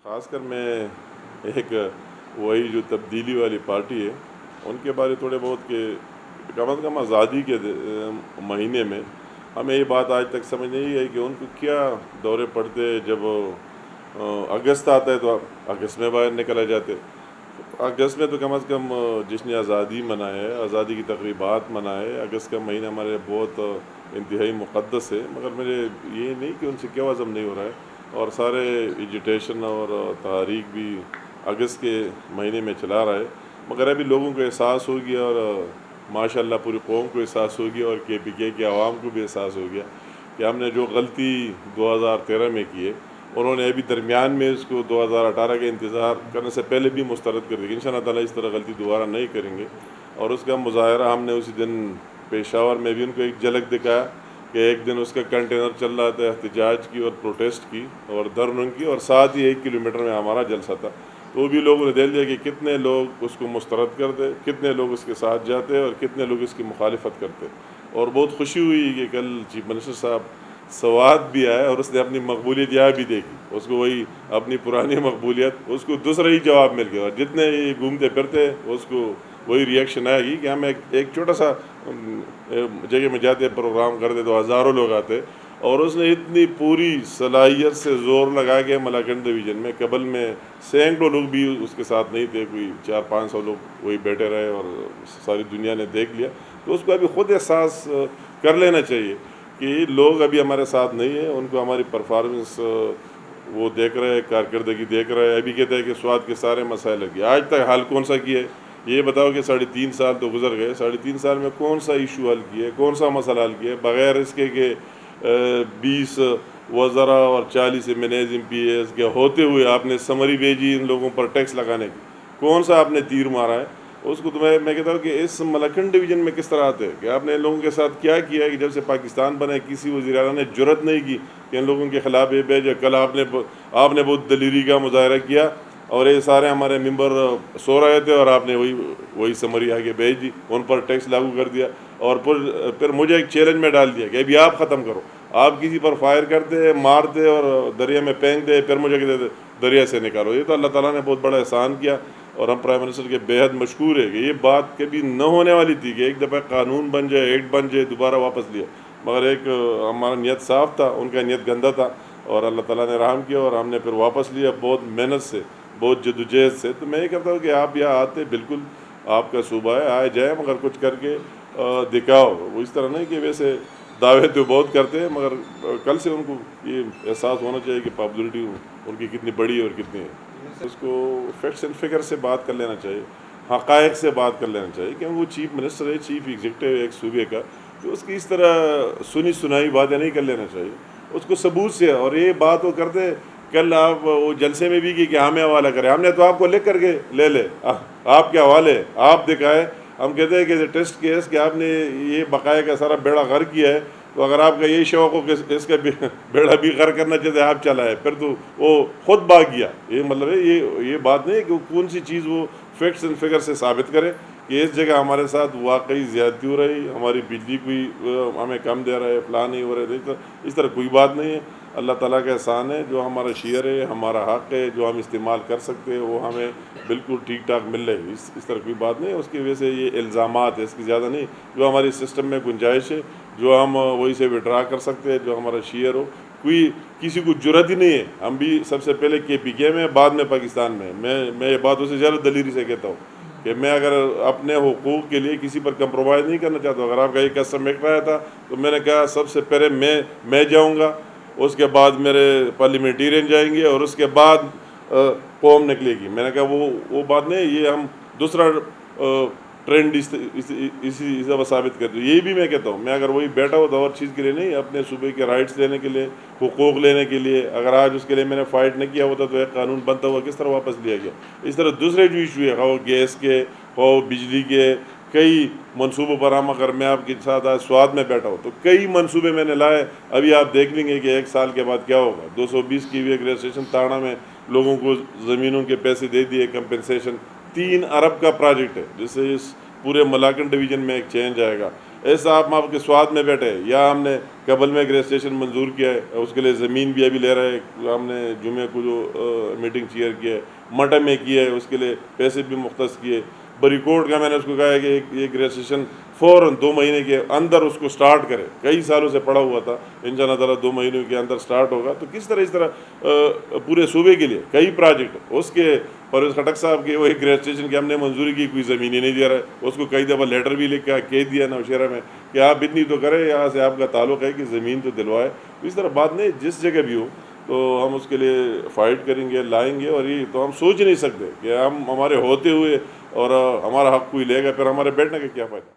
خاص کر میں ایک وہی جو تبدیلی والی پارٹی ہے ان کے بارے تھوڑے بہت کہ کم از کم آزادی کے مہینے میں ہمیں یہ بات آج تک سمجھ نہیں آئی کہ ان کو کیا دورے پڑتے جب اگست آتا ہے تو اگست میں باہر نکل جاتے. اگست میں تو کم از کم جشن آزادی منائے, آزادی کی تقریبات منائے. اگست کا مہینہ ہمارے بہت انتہائی مقدس ہے, مگر مجھے یہ نہیں کہ ان سے کیا ہضم نہیں ہو رہا ہے. اور سارے ایجیٹیشن اور تحریک بھی اگست کے مہینے میں چلا رہا ہے. مگر ابھی لوگوں کو احساس ہو گیا اور ماشاء اللہ پوری قوم کو احساس ہو گیا اور KPK کے عوام کو بھی احساس ہو گیا کہ ہم نے جو غلطی 2013 میں کی ہے انہوں نے ابھی درمیان میں اس کو 2018 کا انتظار کرنے سے پہلے بھی مسترد کر دی کہ انشاءاللہ تعالیٰ اس طرح غلطی دوبارہ نہیں کریں گے. اور اس کا مظاہرہ ہم نے اسی دن پشاور میں بھی ان کو ایک جھلک دکھایا کہ ایک دن اس کا کنٹینر چل رہا تھا احتجاج کی اور پروٹیسٹ کی اور دھرنوں کی, اور ساتھ ہی 1 کلومیٹر میں ہمارا جلسہ تھا. تو بھی لوگوں نے دل دیا کہ کتنے لوگ اس کو مسترد کرتے, کتنے لوگ اس کے ساتھ جاتے اور کتنے لوگ اس کی مخالفت کرتے. اور بہت خوشی ہوئی کہ کل چیف منسٹر صاحب سوات بھی آئے اور اس نے اپنی مقبولیت یہاں بھی دیکھی. اس کو وہی اپنی پرانی مقبولیت, اس کو دوسرا ہی جواب مل گیا. اور جتنے یہ گھومتے پھرتے اس کو وہی ریئیکشن آئے گی کہ ہم ایک چھوٹا سا جگہ میں جاتے پروگرام کرتے تو ہزاروں لوگ آتے. اور اس نے اتنی پوری صلاحیت سے زور لگا کے ملاکنڈ ڈویژن میں قبل میں سینکڑوں لوگ بھی اس کے ساتھ نہیں تھے, کوئی 400-500 لوگ وہی بیٹھے رہے اور ساری دنیا نے دیکھ لیا. تو اس کو ابھی خود احساس کر لینا چاہیے کہ لوگ ابھی ہمارے ساتھ نہیں ہیں. ان کو ہماری پرفارمنس وہ دیکھ رہے, کارکردگی دیکھ رہے. ابھی کہتے ہیں کہ سوات کے سارے مسائل لگے, آج تک حل کون سا کیا ہے یہ بتاؤ کہ 3.5 سال تو گزر گئے. 3.5 سال میں کون سا ایشو حل کیا ہے, کون سا مسئلہ حل کیا ہے بغیر اس کے کہ 20 وزراء اور 40 MNAs کے ہوتے ہوئے آپ نے سمری بھیجی ان لوگوں پر ٹیکس لگانے کی. کون سا آپ نے تیر مارا ہے اس کو. تو میں کہتا ہوں کہ اس ملاکنڈ ڈویژن میں کس طرح آتے ہیں کہ آپ نے ان لوگوں کے ساتھ کیا کیا ہے کہ جب سے پاکستان بنا کسی وزیر اعلیٰ نے جرت نہیں کی کہ ان لوگوں کے خلاف یہ بھیجے. کل آپ نے بہت دلیری کا مظاہرہ کیا اور یہ سارے ہمارے ممبر سو رہے تھے اور آپ نے وہی سمری آگے بھیج دی, ان پر ٹیکس لاگو کر دیا. اور پھر مجھے ایک چیلنج میں ڈال دیا کہ ابھی آپ ختم کرو. آپ کسی پر فائر کرتے, مارتے اور دریا میں پھینک دے, پھر مجھے کہتے دریا سے نکالو. یہ تو اللہ تعالیٰ نے بہت بڑا احسان کیا اور ہم پرائم منسٹر کے بے حد مشکور ہے کہ یہ بات کبھی نہ ہونے والی تھی کہ ایک دفعہ قانون بن جائے, ایکٹ بن جائے, دوبارہ واپس لیا. مگر ایک ہمارا نیت صاف تھا, ان کا نیت گندا تھا اور اللہ تعالیٰ نے رحم کیا اور ہم نے پھر واپس لیا بہت محنت سے, بہت جدوجہد سے. تو میں یہ کہتا ہوں کہ آپ یہاں آتے, بالکل آپ کا صوبہ ہے, آئے جائیں مگر کچھ کر کے دکھاؤ. وہ اس طرح نہیں کہ ویسے دعوے تو بہت کرتے ہیں مگر کل سے ان کو یہ احساس ہونا چاہیے کہ پاپولرٹی ان کی کتنی بڑی ہے اور کتنی ہے. اس کو فیکٹس اینڈ فگر سے بات کر لینا چاہیے, حقائق سے بات کر لینا چاہیے, کیونکہ وہ چیف منسٹر ہے, چیف ایگزیکٹو ہے ایک صوبے کا. تو اس کی اس طرح سنی سنائی باتیں نہیں کر لینا چاہیے, اس کو ثبوت سے. اور یہ بات وہ کرتے کل آپ وہ جلسے میں بھی کہ ہمیں حوالہ کریں. ہم نے تو آپ کو لکھ کر کے لے آپ کے حوالے آپ دکھائے. ہم کہتے ہیں کہ ٹیسٹ کیس کہ آپ نے یہ بقایا کا سارا بیڑا غرق کیا ہے, تو اگر آپ کا یہ شوق ہو کہ اس کا بیڑا بھی غرق کرنا چاہتے آپ چلائے, پھر تو وہ خود بھاگ گیا. یہ مطلب ہے یہ بات نہیں ہے کہ کون سی چیز وہ فیکٹس اینڈ فگر سے ثابت کرے کہ اس جگہ ہمارے ساتھ واقعی زیادتی ہو رہی, ہماری بجلی کوئی ہمیں کم دے رہا ہے, فلاں نہیں ہو رہے. اس طرح کوئی بات نہیں ہے. اللہ تعالیٰ کا احسان ہے, جو ہمارا شیئر ہے, ہمارا حق ہے, جو ہم استعمال کر سکتے ہیں وہ ہمیں بالکل ٹھیک ٹھاک مل رہے. اس طرح کوئی بات نہیں ہے. اس کی وجہ سے یہ الزامات ہے, اس کی زیادہ نہیں. جو ہماری سسٹم میں گنجائش ہے, جو ہم وہی سے وڈرا کر سکتے ہیں, جو ہمارا شیئر ہو, کوئی کسی کو جرت ہی نہیں ہے. ہم بھی سب سے پہلے KPK میں, بعد میں پاکستان میں. میں یہ بات اسے زیادہ دلیری سے کہتا ہوں کہ میں اگر اپنے حقوق کے لیے کسی پر کمپرومائز نہیں کرنا چاہتا ہوں. اگر آپ کا یہ کسٹم مٹ رہا تھا تو میں نے کہا سب سے پہلے میں جاؤں گا, اس کے بعد میرے پارلیمنٹیرین جائیں گے اور اس کے بعد قوم نکلے گی. میں نے کہا وہ بات نہیں, یہ ہم دوسرا ٹرینڈ اسی طرح ثابت کرتے. یہی بھی میں کہتا ہوں, میں اگر وہی بیٹھا ہو تو اور چیز کے لیے نہیں, اپنے صوبے کے رائٹس لینے کے لیے, حقوق لینے کے لیے. اگر آج اس کے لیے میں نے فائٹ نہ کیا ہوتا تو ایک قانون بنتا ہوا کس طرح واپس لیا گیا. اس طرح دوسرے جو ایشو ہے, وہ گیس کے, وہ بجلی کے, کئی منصوبوں پر ہم, اگر میں آپ کے ساتھ آج سوات میں بیٹھا ہوں تو کئی منصوبے میں نے لائے. ابھی آپ دیکھ لیں گے کہ 1 سال کے بعد کیا ہوگا. 220 کی ایک رجسٹریشن تاڑا میں لوگوں کو زمینوں کے پیسے دے دیے, کمپنسیشن. 3 ارب کا پروجیکٹ ہے, جس سے اس پورے ملاکنڈ ڈویژن میں ایک چینج آئے گا. ایسا آپ کے سواد میں بیٹھے، یا ہم نے کبل میں ایک رجسٹریشن منظور کیا ہے، اس کے لیے زمین بھی ابھی لے رہا ہے، ہم نے جمعے کو جو میٹنگ چیئر کیا ہے، مٹا میں کیا ہے، اس کے لیے پیسے بھی مختص کیے۔ بری کوٹ کا میں نے اس کو کہا ہے کہ ایک رجسٹریشن فوراً 2 مہینے کے اندر اس کو سٹارٹ کرے، کئی سالوں سے پڑا ہوا تھا، انشاءاللہ تعالیٰ 2 مہینوں کے اندر سٹارٹ ہوگا۔ تو کس طرح پورے صوبے کے لیے کئی پروجیکٹ، اس کے پرویز خٹک صاحب کے وہ ایک رجسٹریشن کی ہم نے منظوری کی، کوئی زمین ہی نہیں دے رہا ہے، اس کو کئی دفعہ لیٹر بھی لکھ کے کہہ دیا نوشہرہ میں کہ آپ اتنی تو کریں، یہاں سے آپ کا تعلق ہے کہ زمین تو دلوائے۔ اس طرح بات نہیں، جس جگہ بھی ہو تو ہم اس کے لیے فائٹ کریں گے، لائیں گے، اور یہ تو ہم سوچ نہیں سکتے کہ ہمارے ہوتے ہوئے اور ہمارا حق کوئی لے گا، پھر ہمارے بیٹھنے کا کیا فائدہ۔